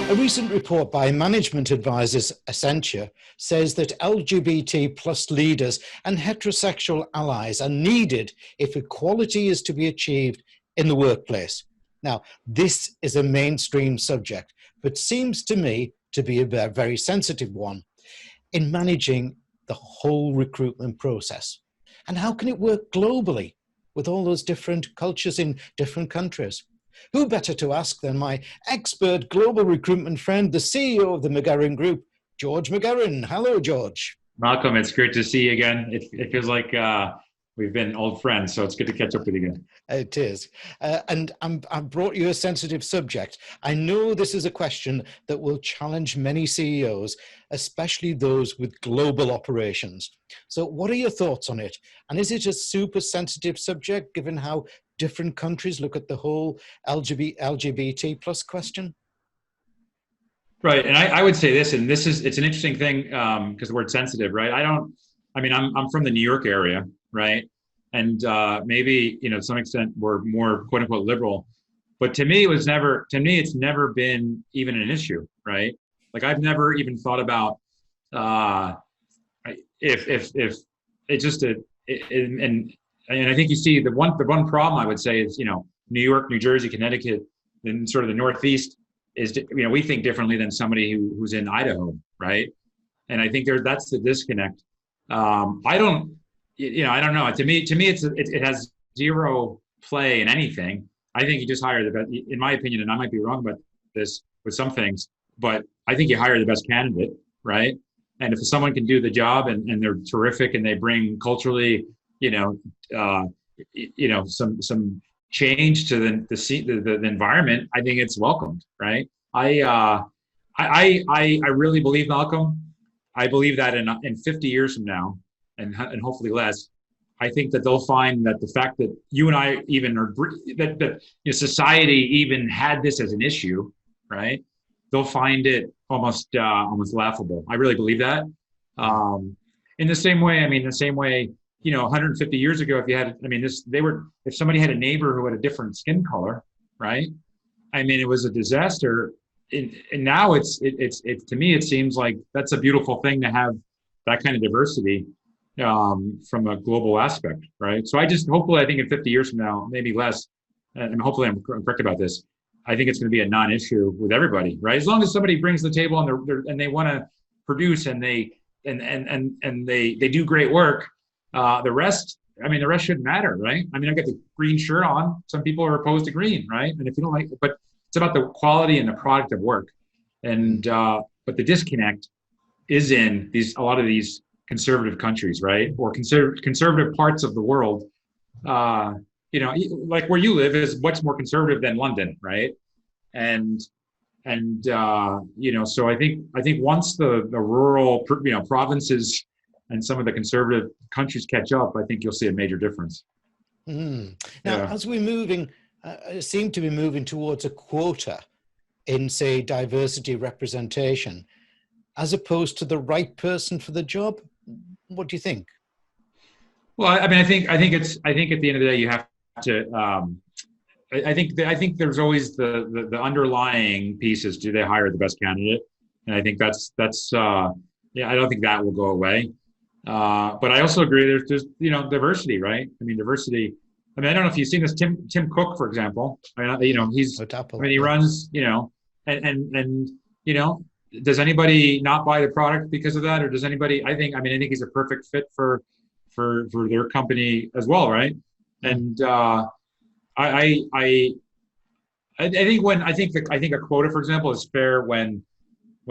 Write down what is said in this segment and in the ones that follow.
A recent report by management advisors Accenture says that LGBT plus leaders and heterosexual allies are needed if equality is to be achieved in the workplace. Now, this is a mainstream subject, but seems to me to be a very sensitive one in managing the whole recruitment process. And how can it work globally with all those different cultures in different countries? Who better to ask than my expert global recruitment friend, the CEO of the McGehrin Group, George McGehrin. Hello, George. Malcolm, it's great to see you again. It feels like we've been old friends, so it's good to catch up with you again. It is. And I've brought you a sensitive subject. I know this is a question that will challenge many CEOs, especially those with global operations. So what are your thoughts on it? And is it a super sensitive subject given how different countries look at the whole LGBT plus question? Right, and I would say this, and it's an interesting thing because the word sensitive, right? I'm from the New York area, right? And maybe, to some extent we're more quote unquote liberal, but to me it's never been even an issue, right? Like I've never even thought about if it's just and I think you see the one problem I would say is, New York, New Jersey, Connecticut, and sort of the Northeast is, we think differently than somebody who's in Idaho, right? And I think that's the disconnect. I don't know. To me, it has zero play in anything. I think you just hire the best, in my opinion, and I might be wrong about this with some things, but I think you hire the best candidate, right? And if someone can do the job and they're terrific and they bring culturally, some change to the environment, I think it's welcomed, right? I really believe, Malcolm, I believe that in 50 years from now, and hopefully less, I think that they'll find that the fact that you and I even are that society even had this as an issue, right? They'll find it almost laughable. I really believe that. In the same way, 150 years ago, if somebody had a neighbor who had a different skin color, right? It was a disaster. And now it's to me, it seems like that's a beautiful thing to have that kind of diversity from a global aspect, right? So I think in 50 years from now, maybe less, and hopefully I'm correct about this, I think it's going to be a non-issue with everybody, right? As long as somebody brings the table and they want to produce and they do great work, the rest shouldn't matter, right? I've got the green shirt on. Some people are opposed to green, right? And if you don't like it, but it's about the quality and the product of work. And but the disconnect is in a lot of these conservative countries, right? Or conservative parts of the world. Like where you live is much more conservative than London, right? And so I think once the rural provinces and some of the conservative countries catch up, I think you'll see a major difference. Now, as we're moving, seem to be moving towards a quota in, say, diversity representation, as opposed to the right person for the job. What do you think? Well, I think at the end of the day, you have to. I think there's always the underlying pieces. Do they hire the best candidate? And I think that's I don't think that will go away. But I also agree there's diversity, right? Diversity. I don't know if you've seen this Tim Cook, for example. He runs, and does anybody not buy the product because of that, or does anybody? I think he's a perfect fit for their company as well, right? And I think a quota, for example, is fair when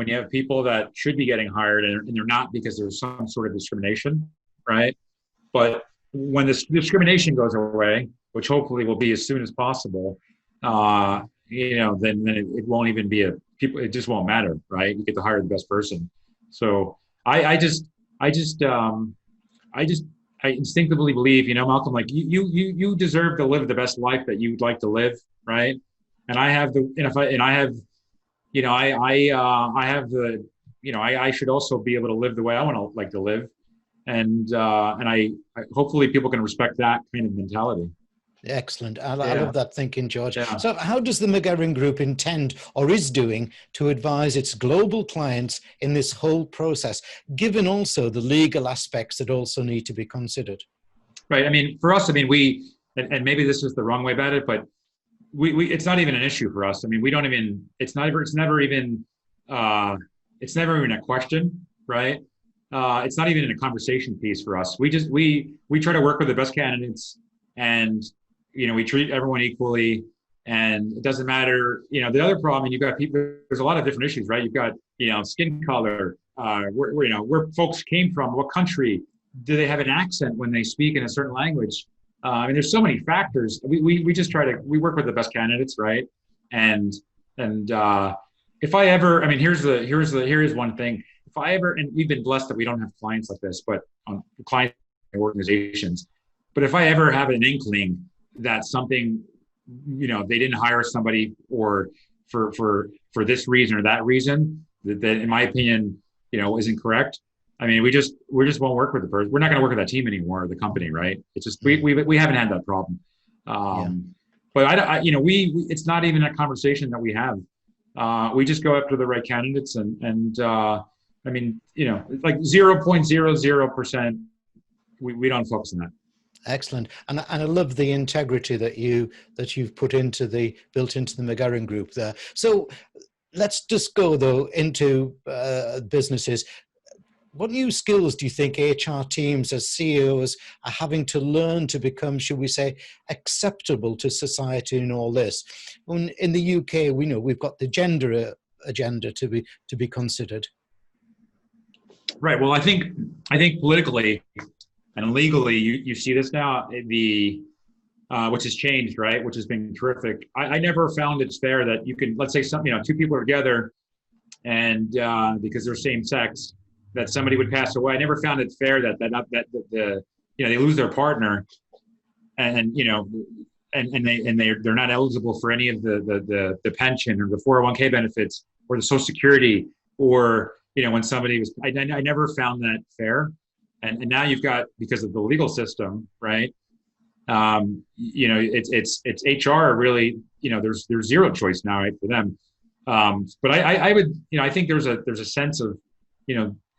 you have people that should be getting hired and they're not because there's some sort of discrimination, right? But when this discrimination goes away, which hopefully will be as soon as possible, then it won't even be it just won't matter, right? You get to hire the best person. So I instinctively believe, Malcolm, like you deserve to live the best life that you'd like to live, right? And I should also be able to live the way I want to like to live, and I hopefully people can respect that kind of mentality. Excellent. I Yeah, love that thinking, George. yeah. So how does the McGehrin Group intend or is doing to advise its global clients in this whole process, given also the legal aspects that also need to be considered? Right. I mean, for us, I mean, and maybe this is the wrong way about it, but it's not even an issue for us. I mean, we don't even, uh, it's never even a question, right? It's not even a conversation piece for us. We try to work with the best candidates, and, we treat everyone equally, and it doesn't matter, the other problem, and you've got people, there's a lot of different issues, right? You've got, skin color, where folks came from, what country, do they have an accent when they speak in a certain language? I mean, there's so many factors. We just we work with the best candidates, right? And if I ever, I mean, here's one thing. If I ever, and we've been blessed that we don't have clients like this, but client organizations. But if I ever have an inkling that something, they didn't hire somebody or for this reason or that reason, that in my opinion, isn't correct. I mean, we just won't work with the person. We're not going to work with that team anymore, or the company, right? It's just we haven't had that problem. But it's not even a conversation that we have. We just go after the right candidates, and I mean, like 0.00%, we don't focus on that. Excellent, and I love the integrity that you've built into the McGehrin Group there. So let's just go though into businesses. What new skills do you think HR teams as CEOs are having to learn to become, should we say, acceptable to society in all this? In the UK, we know we've got the gender agenda to be considered. Right. Well, I think politically and legally, you see this now, which has changed, right? Which has been terrific. I never found it's fair that you can, let's say two people are together, and because they're same sex, that somebody would pass away. I never found it fair that they lose their partner, and they're not eligible for any of the pension or the 401k benefits or the Social Security, or when somebody was. I never found that fair, and now you've got, because of the legal system, right? It's HR really. There's zero choice now, right, for them. But I would, I think there's a sense of,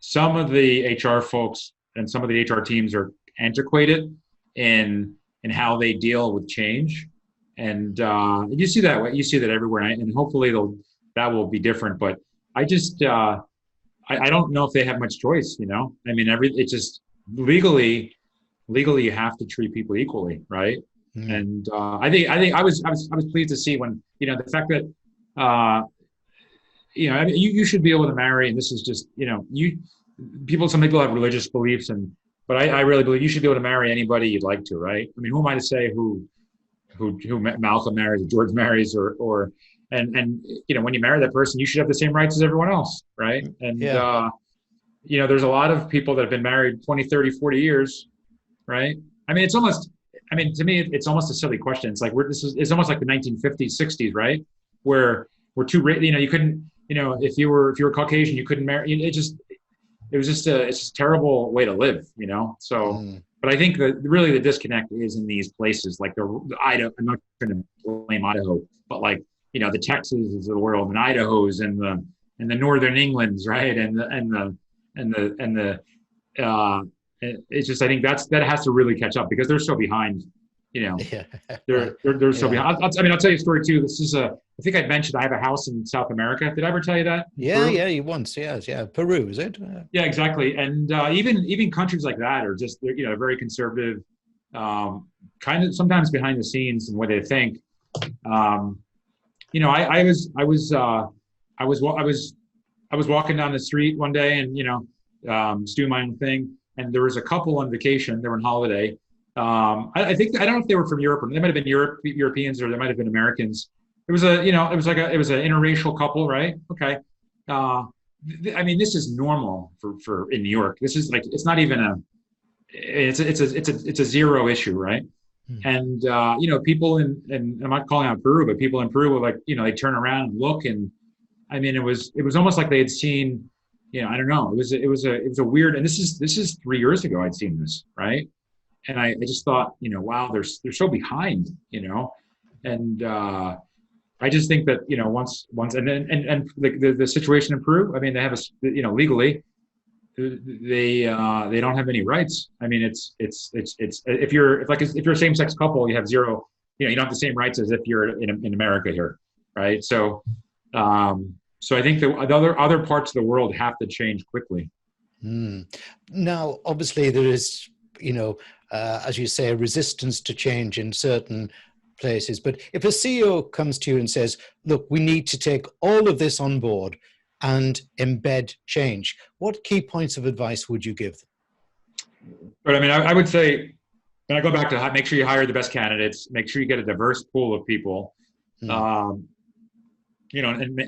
some of the HR folks and some of the HR teams are antiquated in how they deal with change, and you see that everywhere, and hopefully that will be different. But I just I don't know if they have much choice. I mean, it's just legally you have to treat people equally, right? And I think I was pleased to see when the fact that I mean, you should be able to marry, and this is just, some people have religious beliefs, but I really believe you should be able to marry anybody you'd like to, right? I mean, who am I to say who Malcolm marries, or George marries, and when you marry that person, you should have the same rights as everyone else, right? And, there's a lot of people that have been married 20, 30, 40 years, right? I mean, to me, it's almost a silly question. It's like, it's almost like the 1950s, 60s, right? Where we're too, you couldn't, if you were Caucasian, you couldn't marry. It's a terrible way to live, So, but I think that really the disconnect is in these places like the Idaho. I'm not going to blame Idaho, but like the Texas of the world, and Idaho's, and the Northern Englands, right? It's just, I think that has to really catch up, because they're so behind. They're so behind. I'll tell you a story too. This is I think I'd mentioned I have a house in South America. Did I ever tell you that? Yeah, you once, yes, yeah. Peru, is it? Yeah, exactly. And even countries like that are just very conservative, kind of sometimes behind the scenes in what they think. I was walking down the street one day, and just doing my own thing, and there was a couple on vacation. They were on holiday. I don't know if they were from Europe, or they might have been Europeans, or they might have been Americans. It was an interracial couple, right? Okay. I mean, this is normal for in New York. This is like, it's not even it's a zero issue, right? And people and I'm not calling out Peru, but people in Peru were like, they turn around and look, and I mean, it was almost like they had seen, I don't know. It was a weird, and this is 3 years ago I'd seen this, right? and I just thought, wow, they're so behind, and I just think that once and then and the situation improved. I mean, they have legally they don't have any rights. I mean, it's if you're a same sex couple, you have zero. You don't have the same rights as if you're in America here, right? So I think the other parts of the world have to change quickly. Now, obviously, there is, as you say, a resistance to change in certain places. But if a CEO comes to you and says, look, we need to take all of this on board and embed change, what key points of advice would you give them? But I mean, I would say, and I go back to make sure you hire the best candidates, make sure you get a diverse pool of people, and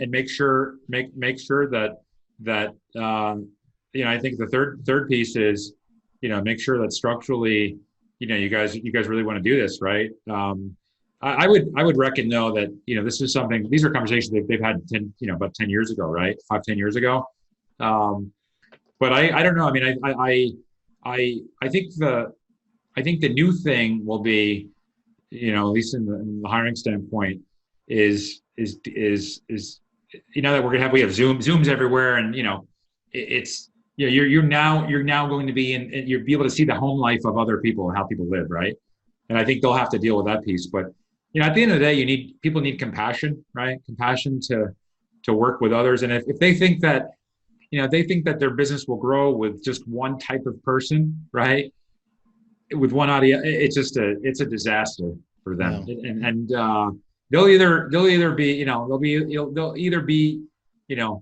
make sure that I think the third piece is, make sure that structurally, you guys really want to do this, right? I would reckon though that this is something. These are conversations they've had about 10 years ago, right? 5-10 years ago. But I don't know. I mean, I think the new thing will be, at least in the hiring standpoint, is that we have Zooms everywhere, and it's you're now going to be you'll be able to see the home life of other people and how people live, right? And I think they'll have to deal with that piece. But at the end of the day, people need compassion, right? Compassion to work with others, and if they think that their business will grow with just one type of person, right? With one audience, it's a disaster for them, and they'll either be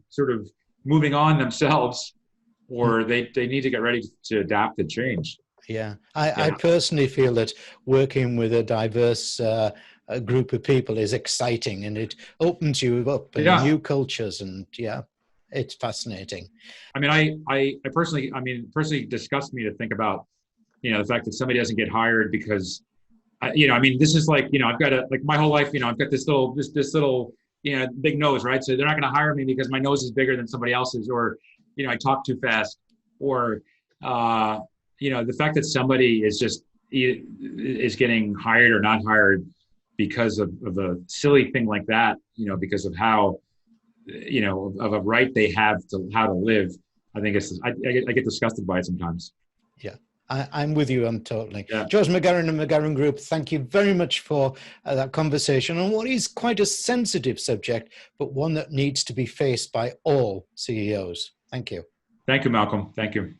sort of moving on themselves, or they need to get ready to adapt to change. Yeah, I personally feel that working with a diverse group of people is exciting, and it opens you up in new cultures, and it's fascinating. I mean, I personally disgusts me to think about, the fact that somebody doesn't get hired because, this is like, I've got my whole life, I've got this little, big nose, right? So they're not going to hire me because my nose is bigger than somebody else's, or, I talk too fast, or, the fact that somebody is getting hired or not hired because of a silly thing like that, because of how, of a right they have to how to live. I think I get disgusted by it sometimes. Yeah, I'm with you. I'm totally. Yeah. George McGehrin and McGehrin Group, thank you very much for that conversation on what is quite a sensitive subject, but one that needs to be faced by all CEOs. Thank you. Thank you, Malcolm. Thank you.